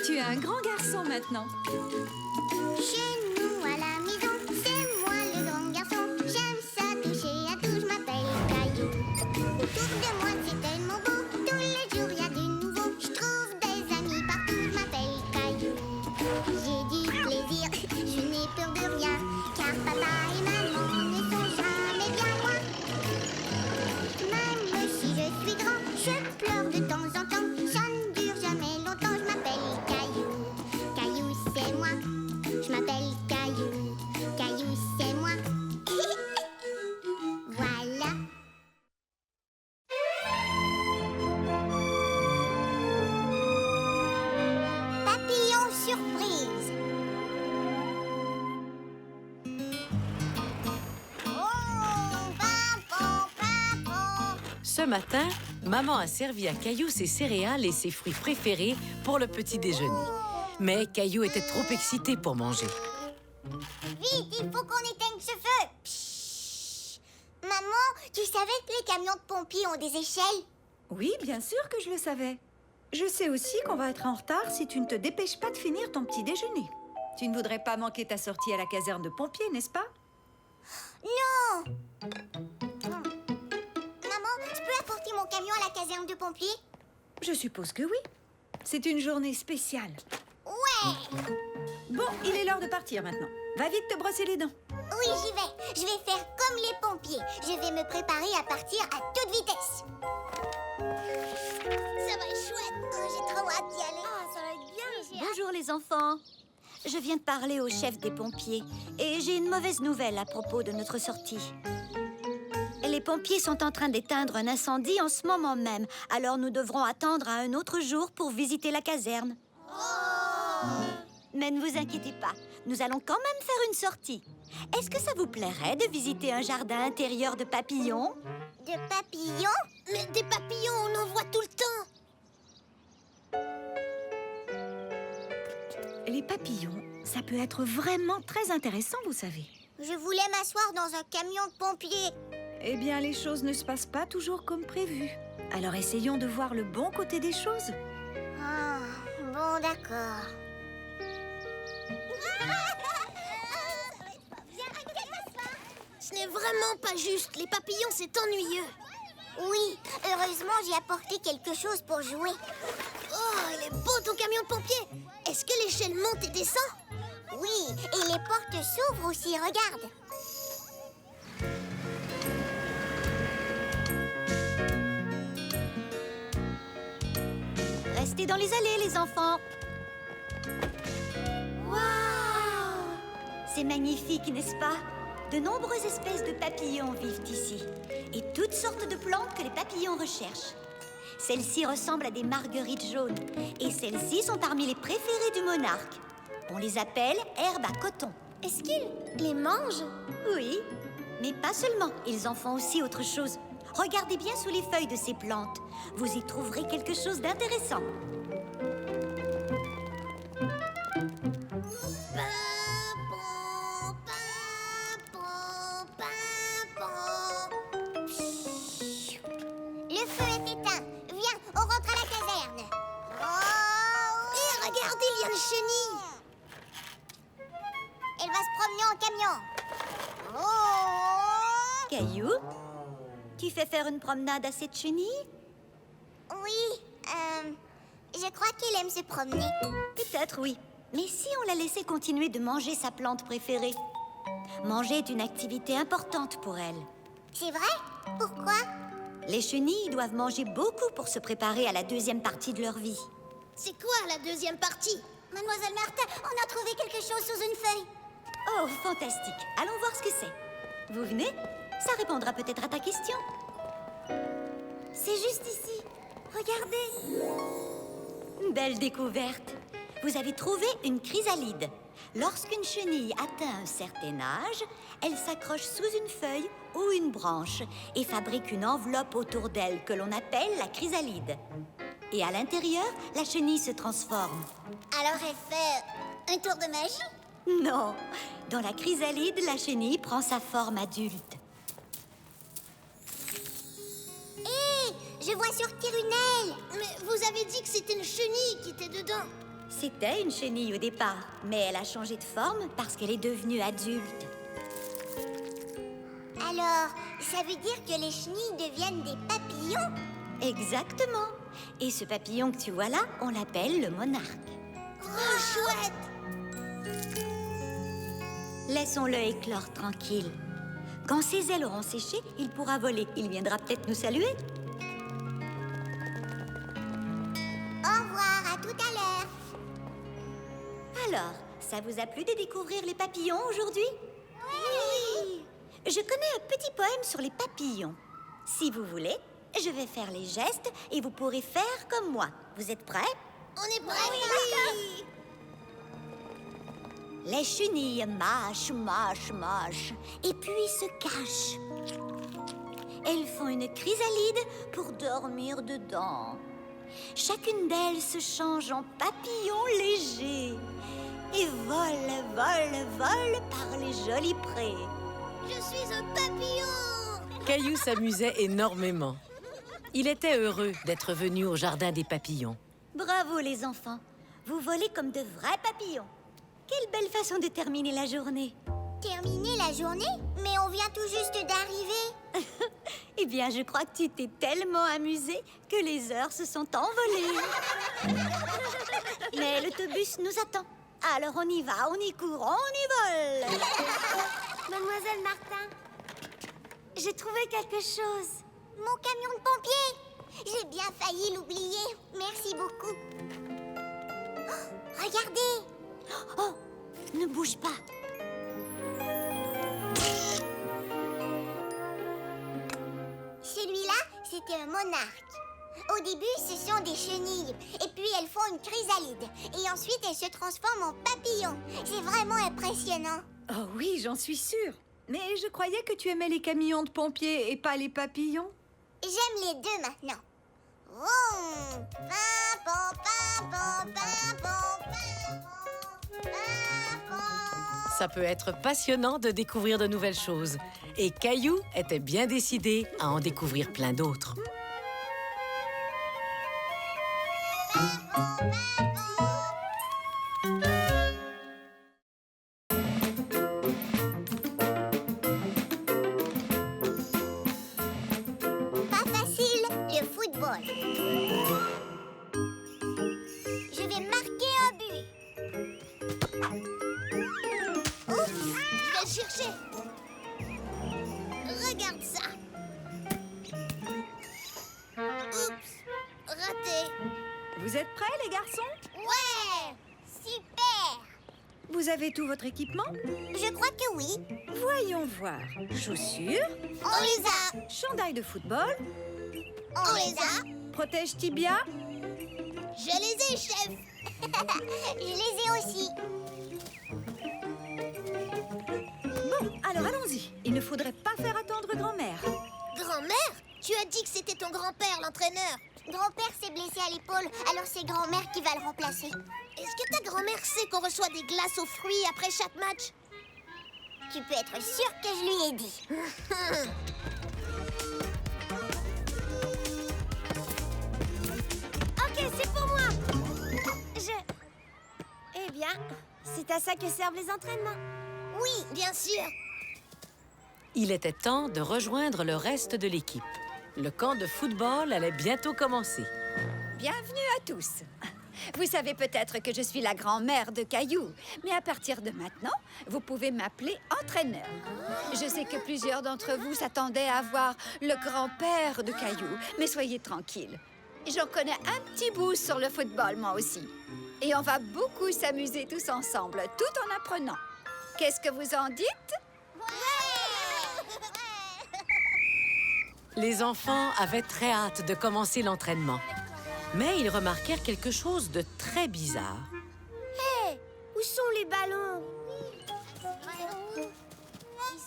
Tu es un grand garçon maintenant. Chez nous à la maison, c'est moi le grand garçon. J'aime ça toucher à tout, je m'appelle Caillou. Autour de moi c'est tellement beau, tous les jours y a du nouveau. Je trouve des amis partout, je m'appelle Caillou. J'ai du plaisir, je n'ai peur de rien, car papa et maman ne sont jamais bien loin. Même si je suis grand, je pleure de temps en temps. Ça ne dure jamais longtemps, je m'appelle Caillou. Caillou c'est moi, je m'appelle Caillou. Caillou c'est moi. Voilà. Papillon surprise. Oh, pimpon, pimpon. Ce matin, maman a servi à Caillou ses céréales et ses fruits préférés pour le petit déjeuner. Mais Caillou était trop excité pour manger. Vite, il faut qu'on éteigne ce feu. Psst. Maman, tu savais que les camions de pompiers ont des échelles? Oui, bien sûr que je le savais. Je sais aussi qu'on va être en retard si tu ne te dépêches pas de finir ton petit déjeuner. Tu ne voudrais pas manquer ta sortie à la caserne de pompiers, n'est-ce pas? Non. Maman, je peux apporter mon camion à la caserne de pompiers? Je suppose que oui. C'est une journée spéciale. Ouais. Bon, il est l'heure de partir maintenant. Va vite te brosser les dents. Oui, j'y vais. Je vais faire comme les pompiers. Je vais me préparer à partir à toute vitesse. Ça va être chouette. Oh, j'ai trop hâte d'y aller. Ah, ça va être bien. Bonjour les enfants. Je viens de parler au chef des pompiers et j'ai une mauvaise nouvelle à propos de notre sortie. Les pompiers sont en train d'éteindre un incendie en ce moment même, alors nous devrons attendre à un autre jour pour visiter la caserne. Mais ne vous inquiétez pas, nous allons quand même faire une sortie. Est-ce que ça vous plairait de visiter un jardin intérieur de papillons? De papillons? Mais des papillons, on en voit tout le temps. Les papillons, ça peut être vraiment très intéressant, vous savez. Je voulais m'asseoir dans un camion de pompiers. Eh bien, les choses ne se passent pas toujours comme prévu. Alors essayons de voir le bon côté des choses. Ah, bon, d'accord. Ce n'est vraiment pas juste. Les papillons, c'est ennuyeux. Oui, heureusement, j'ai apporté quelque chose pour jouer. Oh, il est beau ton camion de pompier. Est-ce que l'échelle monte et descend? Oui, et les portes s'ouvrent aussi, regarde. Restez dans les allées, les enfants. Waouh! C'est magnifique, n'est-ce pas? De nombreuses espèces de papillons vivent ici. Et toutes sortes de plantes que les papillons recherchent. Celles-ci ressemblent à des marguerites jaunes. Et celles-ci sont parmi les préférées du monarque. On les appelle herbes à coton. Est-ce qu'ils les mangent? Oui, mais pas seulement. Ils en font aussi autre chose. Regardez bien sous les feuilles de ces plantes. Vous y trouverez quelque chose d'intéressant. Pimpon, pimpon, pimpon. Le feu est éteint. Viens, on rentre à la caserne. Oh! Et regardez, il y a une chenille. Elle va se promener en camion. Oh! Caillou, tu fais faire une promenade à cette chenille? Oui, je crois qu'elle aime se promener. Peut-être, oui. Mais si on la laissait continuer de manger sa plante préférée? Manger est une activité importante pour elle. C'est vrai? Pourquoi? Les chenilles doivent manger beaucoup pour se préparer à la deuxième partie de leur vie. C'est quoi la deuxième partie? Mademoiselle Martha, on a trouvé quelque chose sous une feuille. Oh, fantastique. Allons voir ce que c'est. Vous venez? Ça répondra peut-être à ta question. C'est juste ici. Regardez. Une belle découverte. Vous avez trouvé une chrysalide. Lorsqu'une chenille atteint un certain âge, elle s'accroche sous une feuille ou une branche et fabrique une enveloppe autour d'elle que l'on appelle la chrysalide. Et à l'intérieur, la chenille se transforme. Alors elle fait un tour de magie? Non, dans la chrysalide, la chenille prend sa forme adulte. Hé, Je vois sortir une aile. Mais vous avez dit que c'était une chenille qui était dedans. C'était une chenille au départ, mais elle a changé de forme parce qu'elle est devenue adulte. Alors, ça veut dire que les chenilles deviennent des papillons? Exactement. Et ce papillon que tu vois là, on l'appelle le monarque. Oh, chouette! Laissons-le éclore tranquille. Quand ses ailes auront séché, il pourra voler. Il viendra peut-être nous saluer. Au revoir, à tout à l'heure. Alors, ça vous a plu de découvrir les papillons aujourd'hui? Oui. Je connais un petit poème sur les papillons. Si vous voulez, je vais faire les gestes et vous pourrez faire comme moi. Vous êtes prêts? On est prêts, oui. Les chenilles mâchent, mâchent, mâchent, et puis se cachent. Elles font une chrysalide pour dormir dedans. Chacune d'elles se change en papillon léger et vole, vole, vole par les jolis prés. Je suis un papillon. Caillou s'amusait énormément. Il était heureux d'être venu au jardin des papillons. Bravo les enfants, vous volez comme de vrais papillons. Quelle belle façon de terminer la journée. Terminer la journée? Mais on vient tout juste d'arriver. Eh bien, je crois que tu t'es tellement amusé que les heures se sont envolées. Mais l'autobus nous attend. Alors on y va, on y court, on y vole. Mademoiselle Martin, J'ai trouvé quelque chose. mon camion de pompier. J'ai bien failli l'oublier. Merci beaucoup. Oh, regardez. Oh, ne bouge pas. Celui-là, c'était un monarque. Au début, ce sont des chenilles. Et puis, elles font une chrysalide. Et ensuite, elles se transforment en papillons. C'est vraiment impressionnant. Oh oui, j'en suis sûre. Mais je croyais que tu aimais les camions de pompiers et pas les papillons. J'aime les deux maintenant. Vroom. Pimpon, pimpon, pimpon, pimpon, pimpon. Ça peut être passionnant de découvrir de nouvelles choses. Et Caillou était bien décidé à en découvrir plein d'autres. Pas facile, le football. Je vais marquer un but. Oups, Je vais le chercher. Regarde ça. Oups, raté. Vous êtes prêts, les garçons? ouais, super. Vous avez tout votre équipement? Je crois que oui. Voyons voir. Chaussures, On les a. chandail de football, On les a. protège tibia. Je les ai, chef. Je les ai aussi. Bon, alors allons-y. Il ne faudrait pas faire attendre grand-mère. Grand-mère? Tu as dit que c'était ton grand-père, l'entraîneur. Grand-père s'est blessé à l'épaule, alors c'est grand-mère qui va le remplacer. Est-ce que ta grand-mère sait qu'on reçoit des glaces aux fruits après chaque match? Tu peux être sûr que je lui ai dit. Ok, c'est pour moi. Eh bien, c'est à ça que servent les entraînements. Oui, bien sûr. Il était temps de rejoindre le reste de l'équipe. Le camp de football allait bientôt commencer. Bienvenue à tous. Vous savez peut-être que je suis la grand-mère de Caillou, mais à partir de maintenant, vous pouvez m'appeler entraîneur. Je sais que plusieurs d'entre vous s'attendaient à voir le grand-père de Caillou, mais soyez tranquilles. J'en connais un petit bout sur le football, moi aussi. Et on va beaucoup s'amuser tous ensemble, tout en apprenant. Qu'est-ce que vous en dites? Les enfants avaient très hâte de commencer l'entraînement. Mais ils remarquèrent quelque chose de très bizarre. Où sont les ballons?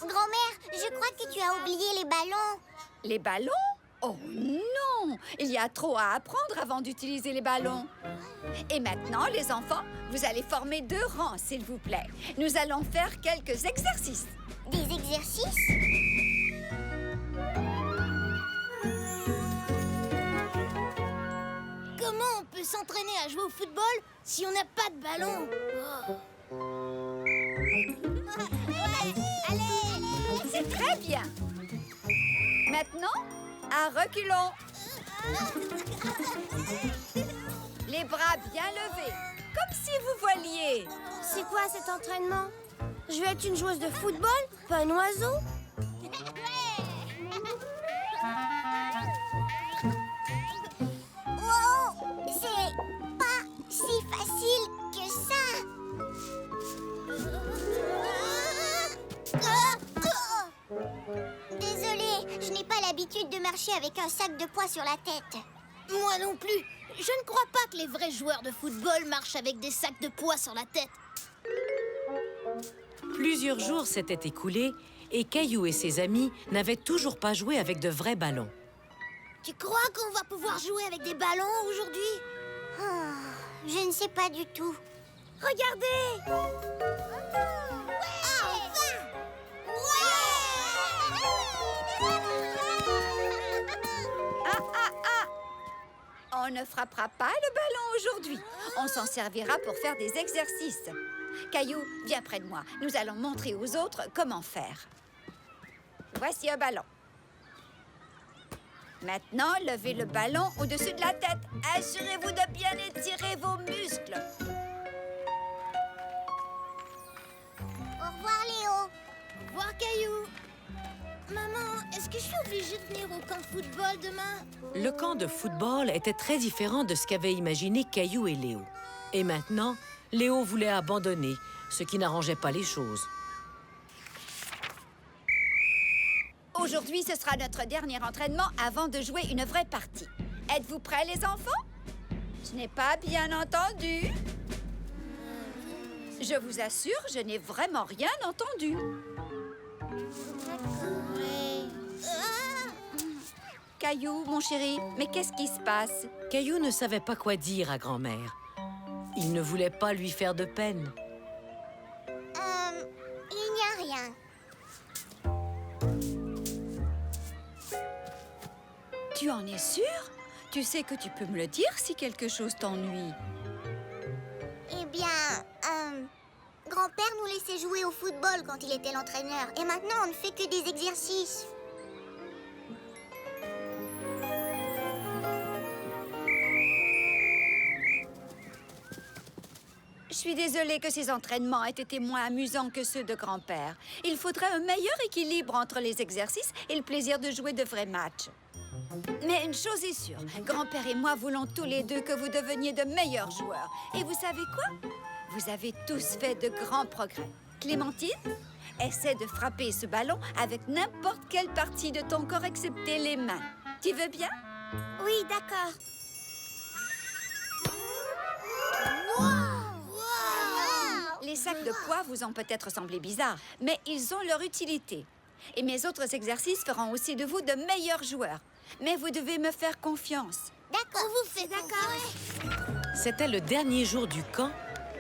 Grand-mère, je crois que tu as oublié les ballons. Les ballons? Oh non! Il y a trop à apprendre avant d'utiliser les ballons. Et maintenant, les enfants, vous allez former 2 rangs, s'il vous plaît. Nous allons faire quelques exercices. Des exercices? s'entraîner à jouer au football si on n'a pas de ballon? Allez! C'est très bien. Maintenant, à reculons. Les bras bien levés, comme si vous voliez. C'est quoi cet entraînement? Je vais être une joueuse de football, pas un oiseau? Wow! C'est pas si facile que ça! Désolée, je n'ai pas l'habitude de marcher avec un sac de poids sur la tête. Moi non plus. Je ne crois pas que les vrais joueurs de football marchent avec des sacs de poids sur la tête. Plusieurs jours s'étaient écoulés et Caillou et ses amis n'avaient toujours pas joué avec de vrais ballons. Tu crois qu'on va pouvoir jouer avec des ballons aujourd'hui? Je ne sais pas du tout. Regardez! On ne frappera pas le ballon aujourd'hui. On s'en servira pour faire des exercices. Caillou, viens près de moi. Nous allons montrer aux autres comment faire. Voici un ballon. Maintenant, levez le ballon au-dessus de la tête. Assurez-vous de bien étirer vos muscles. Au revoir, Léo. Au revoir, Caillou. Maman, est-ce que je suis obligée de venir au camp de football demain? Le camp de football était très différent de ce qu'avaient imaginé Caillou et Léo. Et maintenant, Léo voulait abandonner, ce qui n'arrangeait pas les choses. Aujourd'hui, ce sera notre dernier entraînement avant de jouer une vraie partie. Êtes-vous prêts, les enfants? Je n'ai pas bien entendu. Je vous assure, je n'ai vraiment rien entendu. Caillou, mon chéri, mais qu'est-ce qui se passe? Caillou ne savait pas quoi dire à grand-mère. Il ne voulait pas lui faire de peine. Il n'y a rien. Tu en es sûr? Tu sais que tu peux me le dire si quelque chose t'ennuie. Eh bien, grand-père nous laissait jouer au football quand il était l'entraîneur. Et maintenant, on ne fait que des exercices. Je suis désolée que ces entraînements aient été moins amusants que ceux de grand-père. Il faudrait un meilleur équilibre entre les exercices et le plaisir de jouer de vrais matchs. Mais une chose est sûre, grand-père et moi voulons tous les deux que vous deveniez de meilleurs joueurs. Et vous savez quoi? Vous avez tous fait de grands progrès. Clémentine, essaie de frapper ce ballon avec n'importe quelle partie de ton corps excepté les mains. Tu veux bien? Oui, d'accord. Les sacs de poids vous ont peut-être semblé bizarres, mais ils ont leur utilité. Et mes autres exercices feront aussi de vous de meilleurs joueurs. Mais vous devez me faire confiance. D'accord. On vous fait d'accord. C'était le dernier jour du camp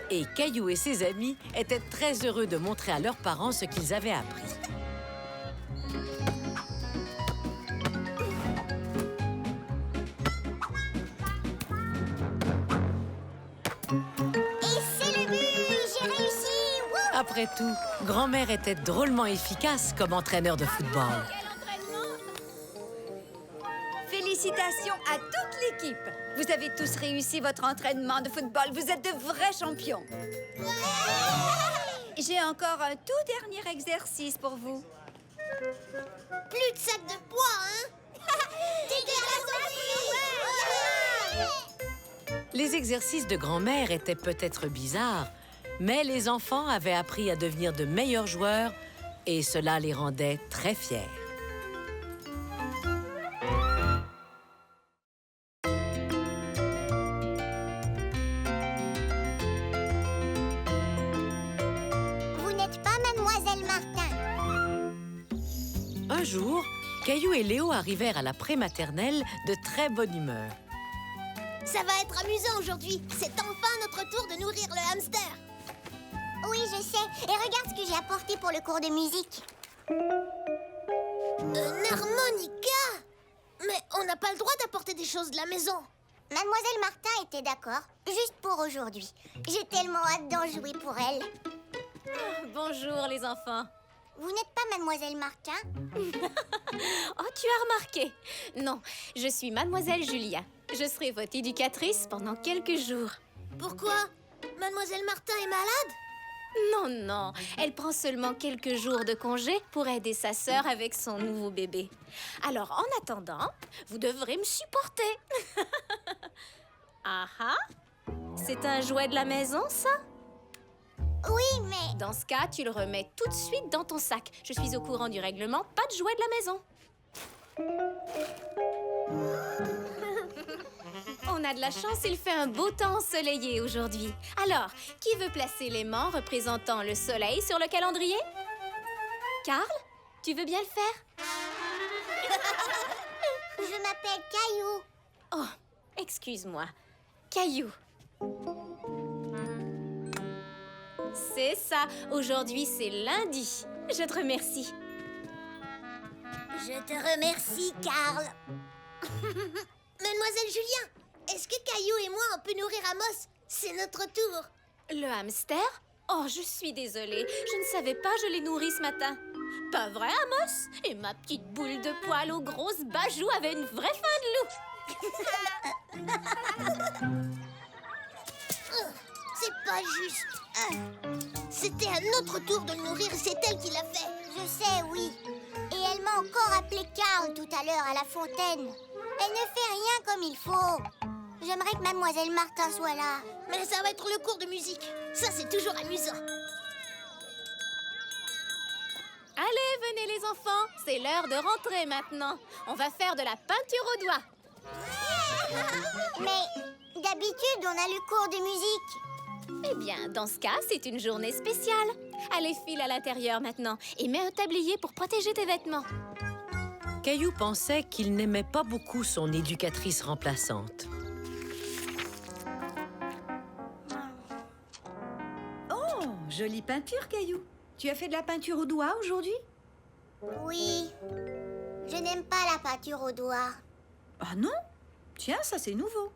et Caillou et ses amis étaient très heureux de montrer à leurs parents ce qu'ils avaient appris. Et c'est le but! J'ai réussi! Wouh! Après tout, grand-mère était drôlement efficace comme entraîneur de football. Félicitations à toute l'équipe. Vous avez tous réussi votre entraînement de football. Vous êtes de vrais champions. J'ai encore un tout dernier exercice pour vous. Plus de sacs de poids, hein? Les exercices de grand-mère étaient peut-être bizarres, mais les enfants avaient appris à devenir de meilleurs joueurs et cela les rendait très fiers. Vous n'êtes pas Mademoiselle Martin. Un jour, Caillou et Léo arrivèrent à la prématernelle de très bonne humeur. Ça va être amusant aujourd'hui. C'est enfin notre tour de nourrir le hamster. Oui, je sais. Et regarde ce que j'ai apporté pour le cours de musique. Un harmonica? Mais on n'a pas le droit d'apporter des choses de la maison. Mademoiselle Martin était d'accord, juste pour aujourd'hui. J'ai tellement hâte d'en jouer pour elle. Bonjour les enfants. Vous n'êtes pas Mademoiselle Martin? Oh, tu as remarqué? Non, je suis Mademoiselle Julia. Je serai votre éducatrice pendant quelques jours. Pourquoi? Mademoiselle Martin est malade? Non, non, elle prend seulement quelques jours de congé pour aider sa sœur avec son nouveau bébé. Alors, en attendant, vous devrez me supporter. Ah ah! C'est un jouet de la maison, ça? Oui, mais... Dans ce cas, tu le remets tout de suite dans ton sac. Je suis au courant du règlement, pas de jouet de la maison. On a de la chance, il fait un beau temps ensoleillé aujourd'hui. Alors, qui veut placer l'aimant représentant le soleil sur le calendrier? Karl, tu veux bien le faire? Je m'appelle Caillou. Oh, excuse-moi. Caillou. C'est ça. Aujourd'hui, c'est lundi. Je te remercie. Je te remercie, Karl. Mademoiselle Julien, est-ce que Caillou et moi, on peut nourrir Amos? C'est notre tour. Le hamster? Oh, je suis désolée. Je ne savais pas, je l'ai nourri ce matin. Pas vrai, Amos? Et ma petite boule de poil aux grosses bajoux avait une vraie faim de loup. C'est pas juste. C'était à notre tour de le nourrir et c'est elle qui l'a fait. Je sais, oui. Et elle m'a encore appelé Karl tout à l'heure à la fontaine. Elle ne fait rien comme il faut. J'aimerais que Mademoiselle Martin soit là. Mais ça va être le cours de musique. Ça, c'est toujours amusant. Allez, venez les enfants. C'est l'heure de rentrer maintenant. On va faire de la peinture au doigt. Mais d'habitude, on a le cours de musique. Eh bien, dans ce cas, c'est une journée spéciale. Allez, file à l'intérieur maintenant et mets un tablier pour protéger tes vêtements. Caillou pensait qu'il n'aimait pas beaucoup son éducatrice remplaçante. Oh, jolie peinture, Caillou. Tu as fait de la peinture au doigt aujourd'hui? Oui. Je n'aime pas la peinture au doigt. Ah non? Tiens, ça c'est nouveau.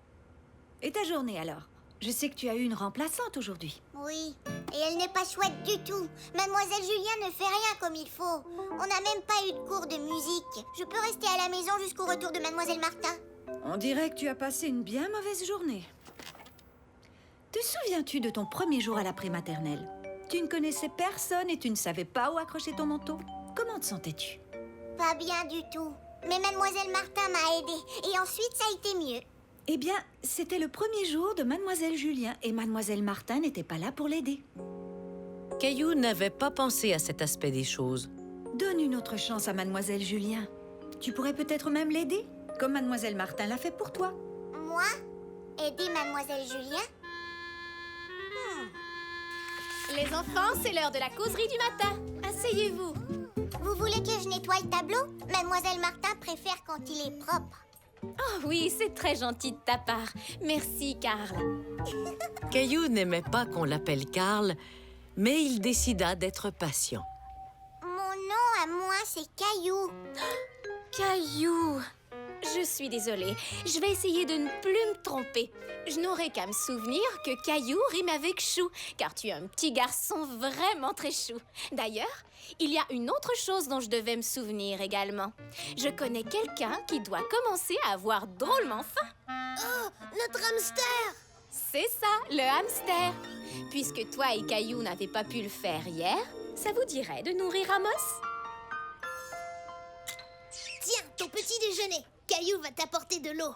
Et ta journée alors? Je sais que tu as eu une remplaçante aujourd'hui. Oui. Et elle n'est pas chouette du tout. Mademoiselle Julien ne fait rien comme il faut. On n'a même pas eu de cours de musique. Je peux rester à la maison jusqu'au retour de Mademoiselle Martin. On dirait que tu as passé une bien mauvaise journée. Te souviens-tu de ton premier jour à la prématernelle? Tu ne connaissais personne et tu ne savais pas où accrocher ton manteau. Comment te sentais-tu? Pas bien du tout. Mais Mademoiselle Martin m'a aidée. Et ensuite, ça a été mieux. Eh bien, c'était le premier jour de Mademoiselle Julien et Mademoiselle Martin n'était pas là pour l'aider. Caillou n'avait pas pensé à cet aspect des choses. Donne une autre chance à Mademoiselle Julien. Tu pourrais peut-être même l'aider, comme Mademoiselle Martin l'a fait pour toi. Moi? Aider Mademoiselle Julien? Les enfants, c'est l'heure de la causerie du matin. Asseyez-vous. Vous voulez que je nettoie le tableau? Mademoiselle Martin préfère quand il est propre. Oh oui, c'est très gentil de ta part. Merci, Karl. Caillou n'aimait pas qu'on l'appelle Karl, mais il décida d'être patient. Mon nom à moi, c'est Caillou. Caillou. Je suis désolée. Je vais essayer de ne plus me tromper. Je n'aurai qu'à me souvenir que Caillou rime avec chou, car tu es un petit garçon vraiment très chou. D'ailleurs, il y a une autre chose dont je devais me souvenir également. Je connais quelqu'un qui doit commencer à avoir drôlement faim. Oh, notre hamster! C'est ça, le hamster. Puisque toi et Caillou n'avez pas pu le faire hier, ça vous dirait de nourrir Amos? Tiens, ton petit déjeuner. Caillou va t'apporter de l'eau.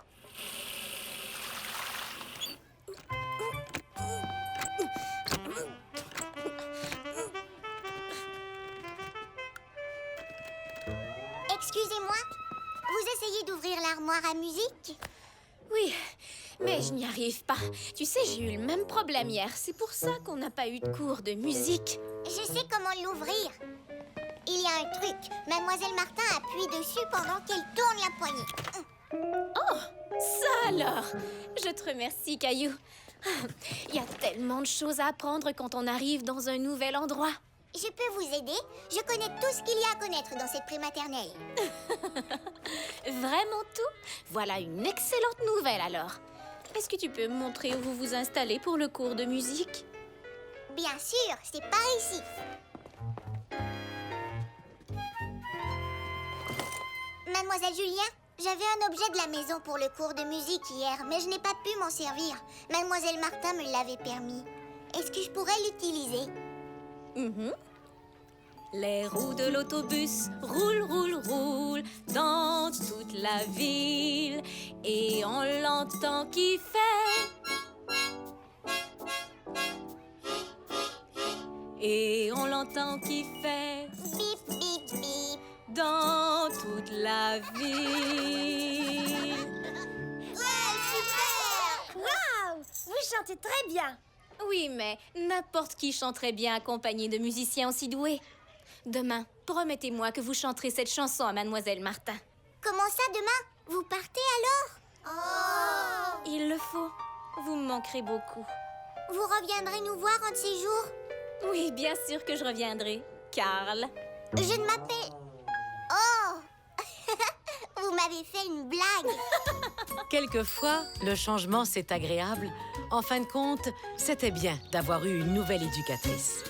Excusez-moi, vous essayez d'ouvrir l'armoire à musique? Oui, mais je n'y arrive pas. Tu sais, j'ai eu le même problème hier. C'est pour ça qu'on n'a pas eu de cours de musique. Je sais comment l'ouvrir. Il y a un truc. Mademoiselle Martin appuie dessus pendant qu'elle tourne la poignée. Oh, ça alors! Je te remercie, Caillou. Il y a tellement de choses à apprendre quand on arrive dans un nouvel endroit. Je peux vous aider? Je connais tout ce qu'il y a à connaître dans cette prématernelle. Vraiment tout? Voilà une excellente nouvelle alors. est-ce que tu peux me montrer où vous vous installez pour le cours de musique? Bien sûr, c'est par ici. Mademoiselle Julien, j'avais un objet de la maison pour le cours de musique hier, mais je n'ai pas pu m'en servir. Mademoiselle Martin me l'avait permis. Est-ce que je pourrais l'utiliser? Les roues de l'autobus roulent, roulent, roulent dans toute la ville. Et on l'entend qui fait. Et on l'entend qui fait Bip, bip, bip. dans toute la ville. Ouais, super! Waouh! Vous chantez très bien. Oui, mais n'importe qui chanterait bien accompagné de musiciens aussi doués. Demain, promettez-moi que vous chanterez cette chanson à Mademoiselle Martin. Comment ça, demain? Vous partez alors? Oh! Il le faut. Vous me manquerez beaucoup. Vous reviendrez nous voir un de ces jours? Oui, bien sûr que je reviendrai. Carl. Je ne m'appelle... Oh! Vous m'avez fait une blague. Quelquefois, le changement, c'est agréable. En fin de compte, c'était bien d'avoir eu une nouvelle éducatrice.